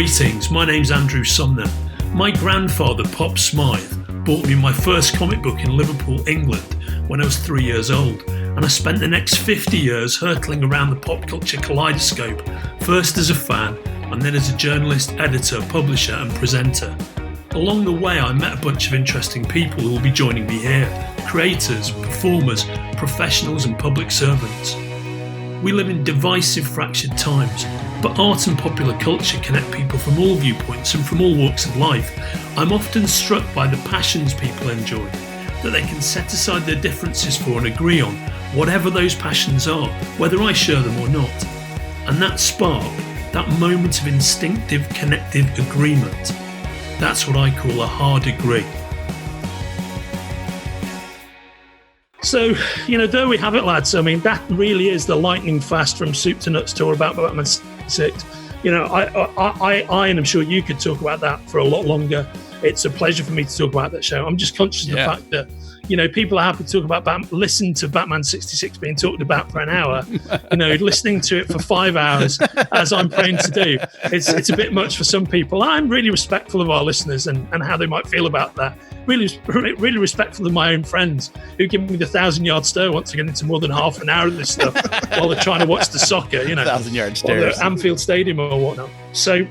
Greetings, my name's Andrew Sumner. My grandfather, Pops Smythe, bought me my first comic book in Liverpool, England, when I was 3 years old, and I spent the next 50 years hurtling around the pop culture kaleidoscope, first as a fan, and then as a journalist, editor, publisher and presenter. Along the way, I met a bunch of interesting people who will be joining me here, creators, performers, professionals and public servants. We live in divisive, fractured times, but art and popular culture connect people from all viewpoints and from all walks of life. I'm often struck by the passions people enjoy, that they can set aside their differences for and agree on whatever those passions are, whether I share them or not. And that spark, that moment of instinctive, connective agreement, that's what I call a hard agree. So, there we have it, lads. I mean, that really is the lightning fast from soup to nuts tour about Batman 66. I and I'm sure you could talk about that for a lot longer. It's a pleasure for me to talk about that show. I'm just conscious of the fact that, people are happy to talk about listen to Batman 66 being talked about for an hour, listening to it for 5 hours, as I'm praying to do. It's a bit much for some people. I'm really respectful of our listeners and how they might feel about that. Really respectful of my own friends who give me the 1,000-yard stare once I get into more than half an hour of this stuff while they're trying to watch the soccer, 1,000-yard stares, or the Anfield Stadium or whatnot. So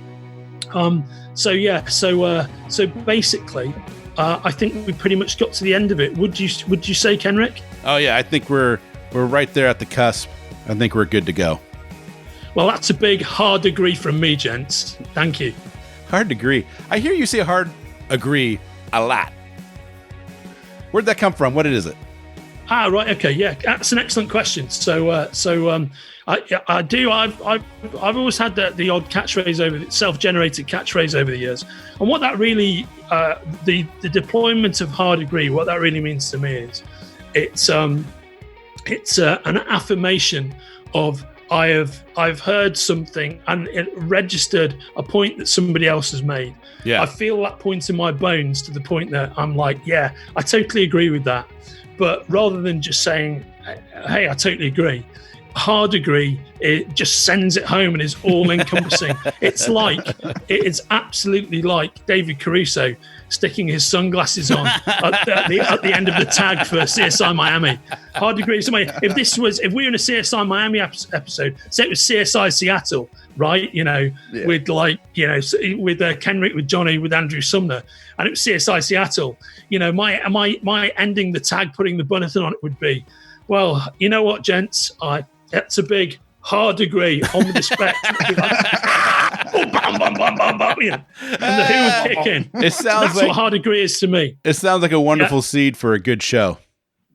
basically, I think we pretty much got to the end of it. Would you say, Kenric? Oh yeah, I think we're right there at the cusp. I think we're good to go. Well, that's a big hard agree from me, gents. Thank you. Hard agree. I hear you say hard agree a lot. Where'd that come from? What is it? Right. Okay. Yeah, that's an excellent question. I do. I've always had the odd catchphrase self-generated catchphrase over the years, and what that really, the deployment of hard agree, what that really means to me is, it's an affirmation of I've heard something and it registered a point that somebody else has made. Yeah. I feel that point in my bones to the point that I'm like, yeah, I totally agree with that. But rather than just saying, hey, I totally agree, hard agree, it just sends it home and is all encompassing. It is absolutely like David Caruso sticking his sunglasses on at the end of the tag for CSI Miami. Hard agree. If we were in a CSI Miami episode, say it was CSI Seattle, right? With Kenric, with Johnny, with Andrew Sumner, and it was CSI Seattle. My ending the tag, putting the button on it would be, well, you know what, gents, that's a big hard agree on with the spec. Bam, bam, bam, bam, bam, and the Who would kick in. That's what hard agree is to me. It sounds like a wonderful seed for a good show.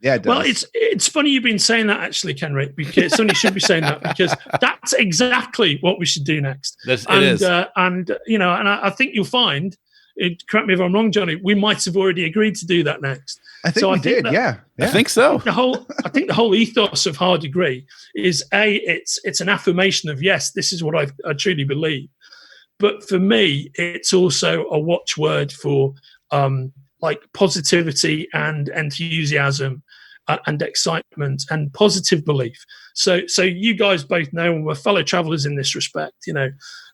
Yeah, it does. Well, it's funny you've been saying that, actually, Kenric, because somebody should be saying that, because that's exactly what we should do next. And I think you'll find, correct me if I'm wrong, Johnny, we might have already agreed to do that next. I think we did. Yeah. I think so. I think the whole ethos of hard agree is it's an affirmation of, yes, this is what I truly believe. But for me, it's also a watchword for positivity and enthusiasm and excitement and positive belief. So you guys both know, and we're fellow travelers in this respect.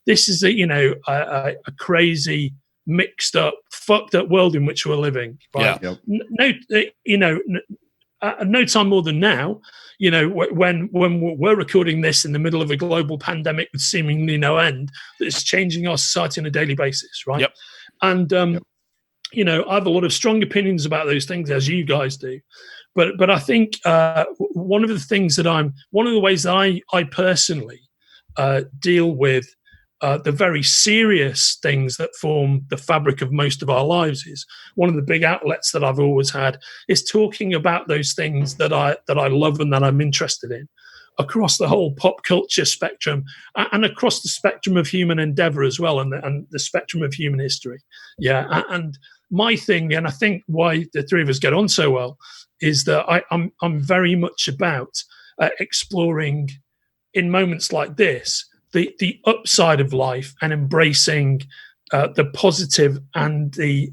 This is a crazy, mixed up, fucked up world in which we're living. Right? Yeah. No time more than now. When we're recording this in the middle of a global pandemic with seemingly no end, that is changing our society on a daily basis, right? Yep. And I have a lot of strong opinions about those things, as you guys do. But I think one of the ways that I personally deal with the very serious things that form the fabric of most of our lives is one of the big outlets that I've always had is talking about those things that I love and that I'm interested in across the whole pop culture spectrum and across the spectrum of human endeavor as well, and the spectrum of human history. Yeah. And my thing, and I think why the three of us get on so well, is that I'm very much about exploring in moments like this the upside of life and embracing the positive and the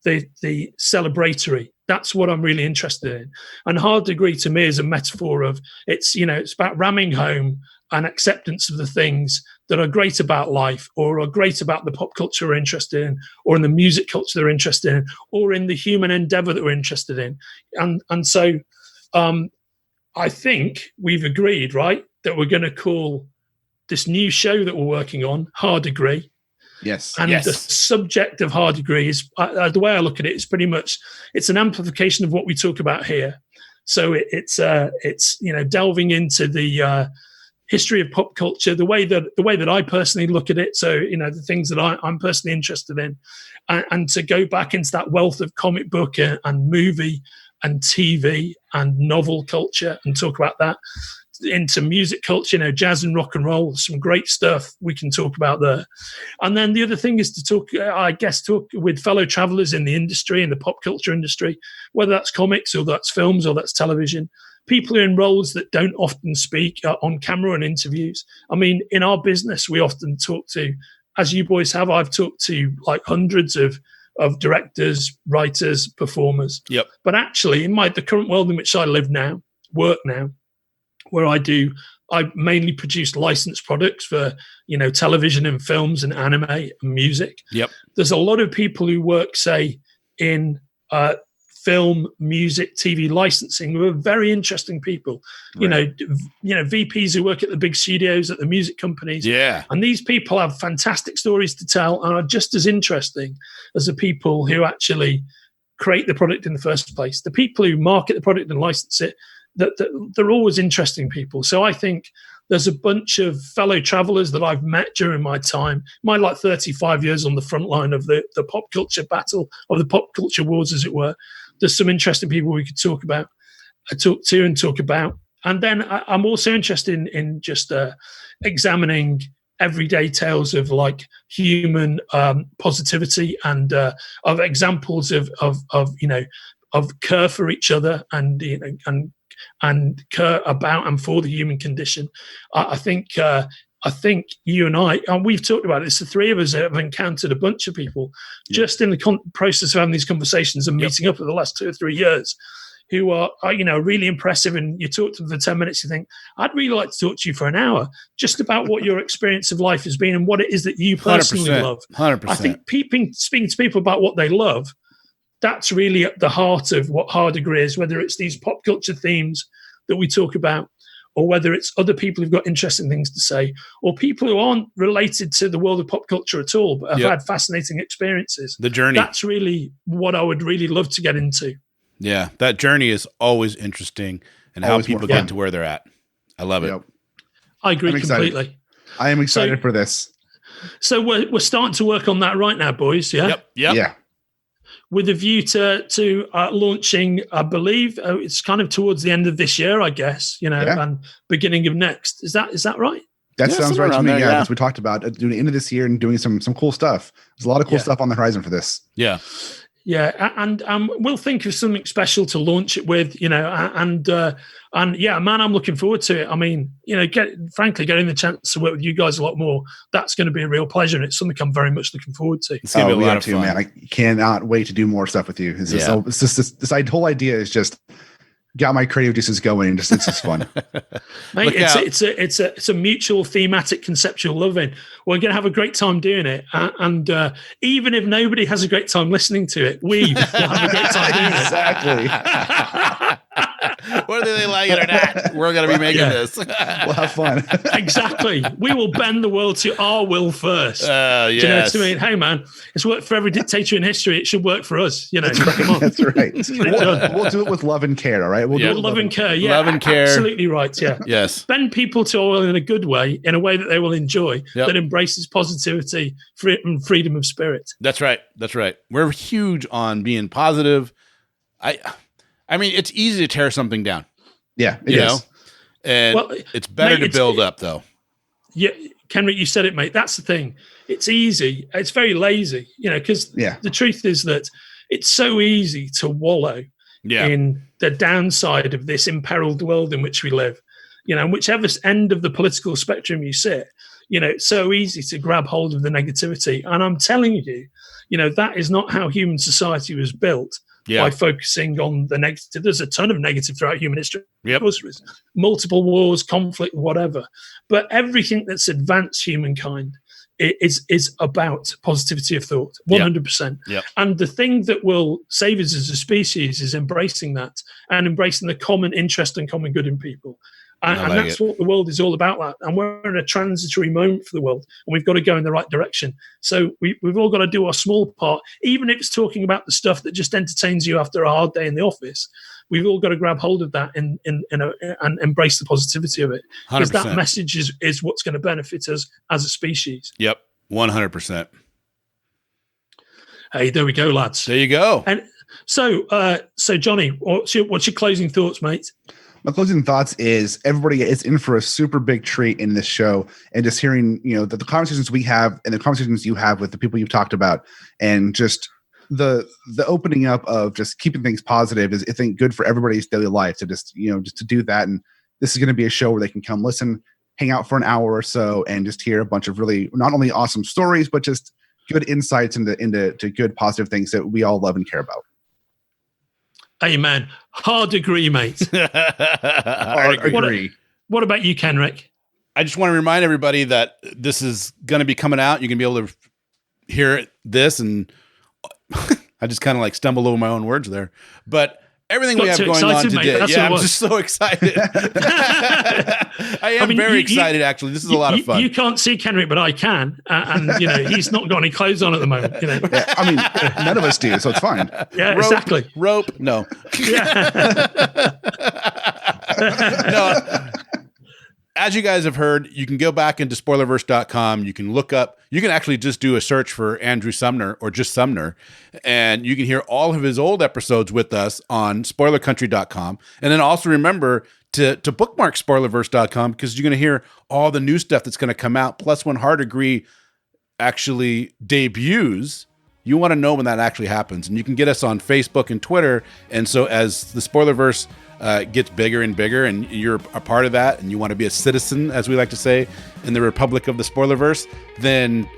celebratory. That's what I'm really interested in. And hard degree to me is a metaphor of it's about ramming home an acceptance of the things that are great about life, or are great about the pop culture we're interested in, or in the music culture they're interested in, or in the human endeavor that we're interested in. And so I think we've agreed, right, that we're going to call this new show that we're working on Hard Degree. Yes. And the subject of Hard Degree is, the way I look at it, is pretty much, it's an amplification of what we talk about here. So it's delving into the history of pop culture, the way that I personally look at it. So, the things that I'm personally interested in, and to go back into that wealth of comic book and movie and TV and novel culture and talk about that, into music culture, jazz and rock and roll, some great stuff we can talk about there. And then the other thing is to talk with fellow travelers in the industry, in the pop culture industry, whether that's comics or that's films or that's television, people who are in roles that don't often speak on camera and interviews. I mean, in our business, we often talk to, as you boys have, I've talked to like hundreds of directors, writers, performers. Yep. But actually, in the current world in which I work now, where I mainly produce licensed products for, television and films and anime and music. Yep. There's a lot of people who work, say, in film, music, TV licensing, who are very interesting people. Right. VPs who work at the big studios, at the music companies. Yeah. And these people have fantastic stories to tell and are just as interesting as the people who actually create the product in the first place. The people who market the product and license it, that they're always interesting people. So I think there's a bunch of fellow travelers that I've met during my time, my 35 years on the front line of the pop culture battle, of the pop culture wars, as it were. There's some interesting people we could talk about. And then I'm also interested in just examining everyday tales of human positivity and of examples of care for each other and care about and for the human condition. I think you and I, and we've talked about this, the three of us have encountered a bunch of people just in the process of having these conversations and meeting up in the last 2 or 3 years, who are really impressive. And you talk to them for 10 minutes, you think, I'd really like to talk to you for an hour just about what your experience of life has been and what it is that you personally 100%, love. 100%. I think speaking to people about what they love, that's really at the heart of what Hard Degree is, whether it's these pop culture themes that we talk about, or whether it's other people who've got interesting things to say, or people who aren't related to the world of pop culture at all, but have had fascinating experiences. The journey. That's really what I would really love to get into. Yeah, that journey is always interesting, and how people get to where they're at. I love it. I agree completely. I am excited for this. So we're starting to work on that right now, boys. Yeah. Yep. Yeah. With a view to launching, I believe it's kind of towards the end of this year, I guess, and beginning of next. Is that right? That sounds right to me. Yeah, as we talked about, doing the end of this year and doing some cool stuff. There's a lot of cool stuff on the horizon for this. Yeah. Yeah, and we'll think of something special to launch it with, and man, I'm looking forward to it. I mean, getting the chance to work with you guys a lot more, that's going to be a real pleasure, and it's something I'm very much looking forward to. It's going to be a lot of fun, man. I cannot wait to do more stuff with you. It's just this whole idea is just got my creative juices going. It's just fun. Mate, it's a mutual thematic conceptual loving. We're going to have a great time doing it, and even if nobody has a great time listening to it, we will have a great time doing it. Exactly. Whether they like it or not, we're going to be making this. We'll have fun. Exactly. We will bend the world to our will first. Yes. Do you know what I mean? Hey, man, it's worked for every dictator in history. It should work for us. That's right. Come on. That's right. We'll do it with love and care, all right? We'll do it with love and care. Yeah, love and care. Absolutely right. Yeah. Yes. Bend people to our will in a good way, in a way that they will enjoy, that embraces positivity and freedom of spirit. That's right. That's right. We're huge on being positive. I mean, it's easy to tear something down. Yeah, it is. And it's better to build up, though. Yeah, Kenric, you said it, mate. That's the thing. It's easy. It's very lazy, because the truth is that it's so easy to wallow in the downside of this imperiled world in which we live. And whichever end of the political spectrum you sit, it's so easy to grab hold of the negativity. And I'm telling you, that is not how human society was built. by focusing on the negative. There's a ton of negative throughout human history. Yep. Of course there is. Multiple wars, conflict, whatever. But everything that's advanced humankind is about positivity of thought, 100%. Yep. And the thing that will save us as a species is embracing that and embracing the common interest and common good in people. And that's what the world is all about. And we're in a transitory moment for the world, and we've got to go in the right direction. So we've all got to do our small part, even if it's talking about the stuff that just entertains you after a hard day in the office. We've all got to grab hold of that and embrace the positivity of it. Because that message is what's going to benefit us as a species. Yep, 100%. Hey, there we go, lads. There you go. And so Johnny, what's your closing thoughts, mate? My closing thoughts is everybody is in for a super big treat in this show, and just hearing, the conversations we have and the conversations you have with the people you've talked about, and just the opening up of just keeping things positive is, I think, good for everybody's daily life to just to do that. And this is going to be a show where they can come listen, hang out for an hour or so, and just hear a bunch of really not only awesome stories, but just good insights into good positive things that we all love and care about. Amen. Hard agree, mate. Hard agree. What about you, Kenric? I just want to remind everybody that this is going to be coming out. You're going to be able to hear this, and I just kind of stumbled over my own words there. But everything we have going on today, I'm just so excited. I am very excited, actually. This is a lot of fun. You can't see Kenric, but I can. And, he's not got any clothes on at the moment. Yeah, I mean, none of us do, so it's fine. Yeah, exactly. Rope, no. No. As you guys have heard, you can go back into spoilerverse.com. You can look up, you can actually just do a search for Andrew Sumner or just Sumner, and you can hear all of his old episodes with us on spoilercountry.com. And then also remember to bookmark spoilerverse.com, because you're going to hear all the new stuff that's going to come out. Plus, when Hard Agree actually debuts, you want to know when that actually happens. And you can get us on Facebook and Twitter. And so as the Spoilerverse gets bigger and bigger, and you're a part of that, and you want to be a citizen, as we like to say, in the Republic of the Spoilerverse, then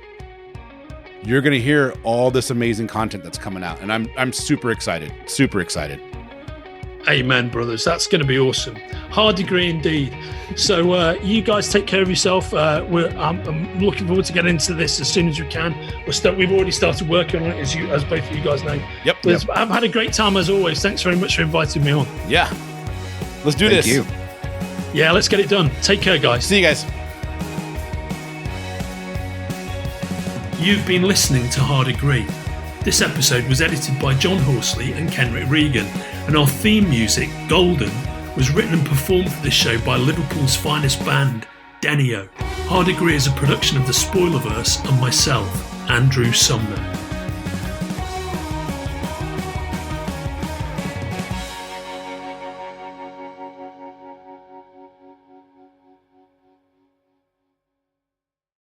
you're going to hear all this amazing content that's coming out. And I'm super excited. Super excited. Amen, brothers. That's going to be awesome. Hard agree indeed. So you guys take care of yourself. I'm looking forward to getting into this as soon as we can. We've already started working on it, as both of you guys know. Yep. I've had a great time as always. Thanks very much for inviting me on. Yeah. Let's do this. Thank you. Yeah, let's get it done. Take care, guys. See you guys. You've been listening to Hard Agree. This episode was edited by John Horsley and Kenric Regan, and our theme music, Golden, was written and performed for this show by Liverpool's finest band, Denio. Hard Agree is a production of the Spoilerverse and myself, Andrew Sumner.